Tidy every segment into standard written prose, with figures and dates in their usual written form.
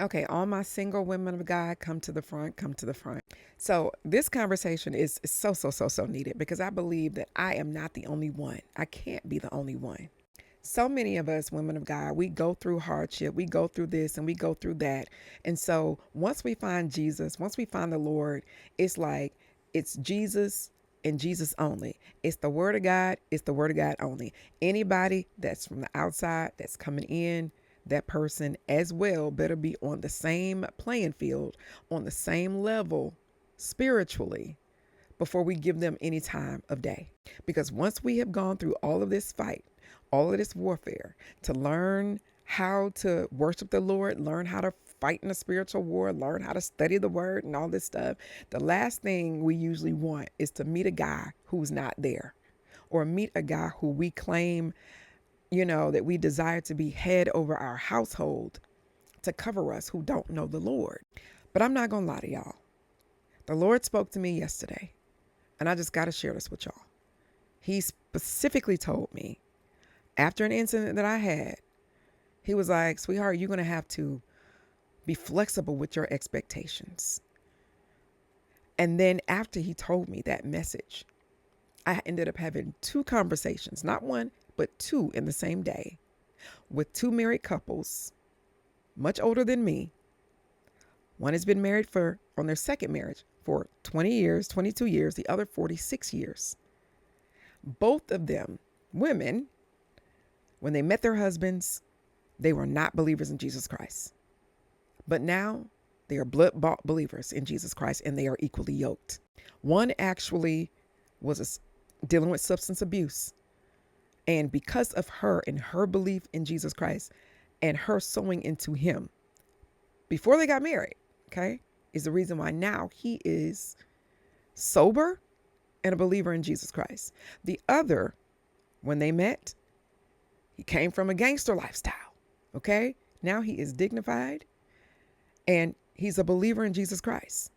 Okay, all my single women of God, come to the front, come to the front. So this conversation is so needed because I believe that I am not the only one. I can't be the only one. So many of us women of God, we go through hardship, we go through this and we go through that. And so once we find Jesus, once we find the Lord, it's like it's Jesus and Jesus only. It's the word of God, it's the word of God only. Anybody that's from the outside that's coming in, that person as well better be on the same playing field, on the same level spiritually before we give them any time of day. Because once we have gone through all of this fight, all of this warfare to learn how to worship the Lord, learn how to fight in a spiritual war, learn how to study the word and all this stuff, the last thing we usually want is to meet a guy who's not there or meet a guy who we claim, that we desire to be head over our household to cover us who don't know the Lord. But I'm not going to lie to y'all. The Lord spoke to me yesterday, and I just got to share this with y'all. He specifically told me after an incident that I had, he was like, sweetheart, you're going to have to be flexible with your expectations. And then after he told me that message, I ended up having 2 conversations, not one, but 2 in the same day with 2 married couples, much older than me. One has been married on their second marriage for 20 years, 22 years, the other 46 years. Both of them, women, when they met their husbands, they were not believers in Jesus Christ. But now they are blood-bought believers in Jesus Christ, and they are equally yoked. One actually was dealing with substance abuse. And because of her and her belief in Jesus Christ and her sowing into him before they got married, okay, is the reason why now he is sober and a believer in Jesus Christ. The other, when they met, he came from a gangster lifestyle, okay? Now he is dignified and he's a believer in Jesus Christ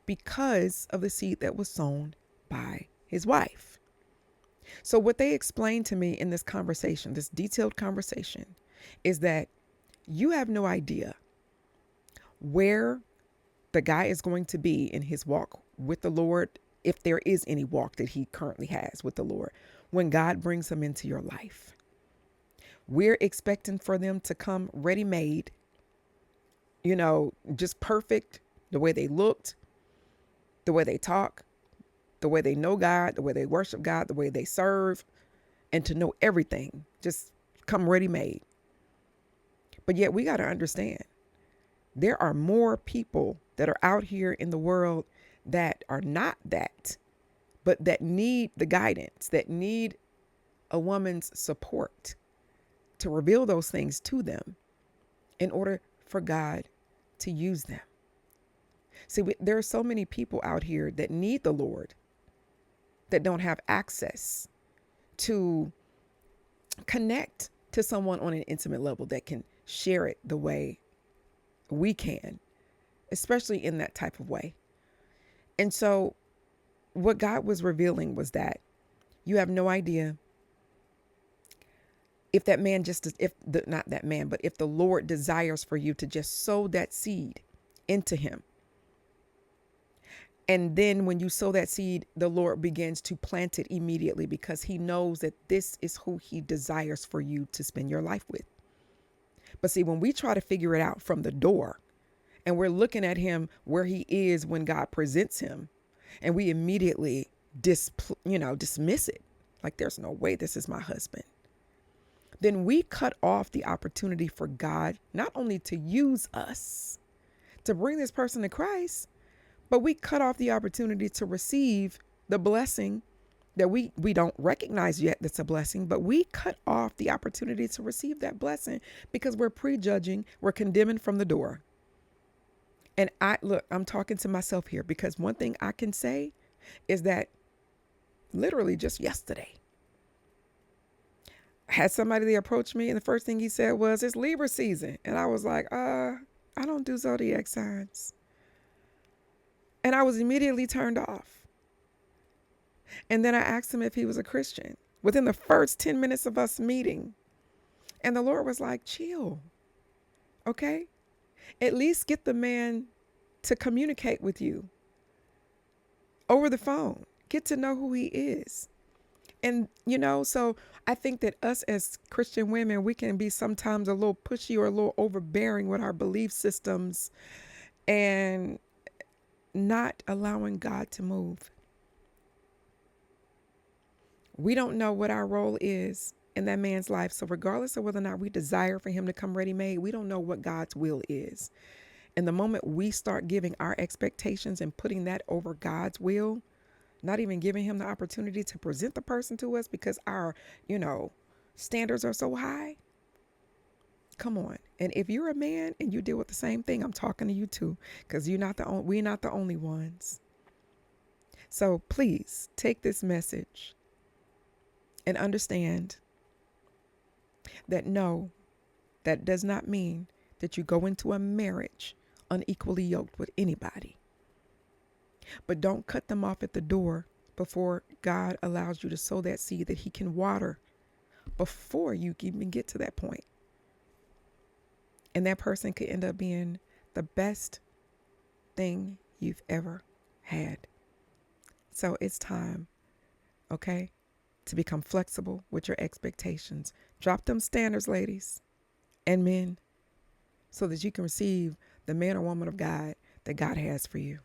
because of the seed that was sown by his wife. So what they explained to me in this conversation, this detailed conversation, is that you have no idea where the guy is going to be in his walk with the Lord, if there is any walk that he currently has with the Lord, when God brings him into your life. We're expecting for them to come ready-made, just perfect, the way they looked, the way they talk, the way they know God, the way they worship God, the way they serve, and to know everything, just come ready-made. But yet we got to understand, there are more people that are out here in the world that are not that, but that need the guidance, that need a woman's support to reveal those things to them in order for God to use them. See, there are so many people out here that need the Lord that don't have access to connect to someone on an intimate level that can share it the way we can, especially in that type of way. And so what God was revealing was that you have no idea if that man not that man, but if the Lord desires for you to just sow that seed into him. And then when you sow that seed, the Lord begins to plant it immediately because he knows that this is who he desires for you to spend your life with. But see, when we try to figure it out from the door and we're looking at him where he is when God presents him, and we immediately dismiss it, like there's no way this is my husband, then we cut off the opportunity for God not only to use us to bring this person to Christ, but we cut off the opportunity to receive the blessing that we don't recognize yet that's a blessing, but we cut off the opportunity to receive that blessing because we're prejudging, we're condemning from the door. And I'm talking to myself here because one thing I can say is that literally just yesterday, I had somebody that approached me and the first thing he said was, it's Libra season. And I was like, I don't do zodiac signs. And I was immediately turned off. And then I asked him if he was a Christian within the first 10 minutes of us meeting. And the Lord was like, chill. Okay. At least get the man to communicate with you over the phone. Get to know who he is. And, so I think that us as Christian women, we can be sometimes a little pushy or a little overbearing with our belief systems and not allowing God to move. We don't know what our role is in that man's life. So regardless of whether or not we desire for him to come ready-made, we don't know what God's will is. And the moment we start giving our expectations and putting that over God's will, not even giving him the opportunity to present the person to us because our, standards are so high. Come on. And if you're a man and you deal with the same thing, I'm talking to you too, because we're not the only ones. So please take this message and understand that no, that does not mean that you go into a marriage unequally yoked with anybody. But don't cut them off at the door before God allows you to sow that seed that he can water before you even get to that point. And that person could end up being the best thing you've ever had. So it's time, okay, to become flexible with your expectations. Drop them standards, ladies and men, so that you can receive the man or woman of God that God has for you.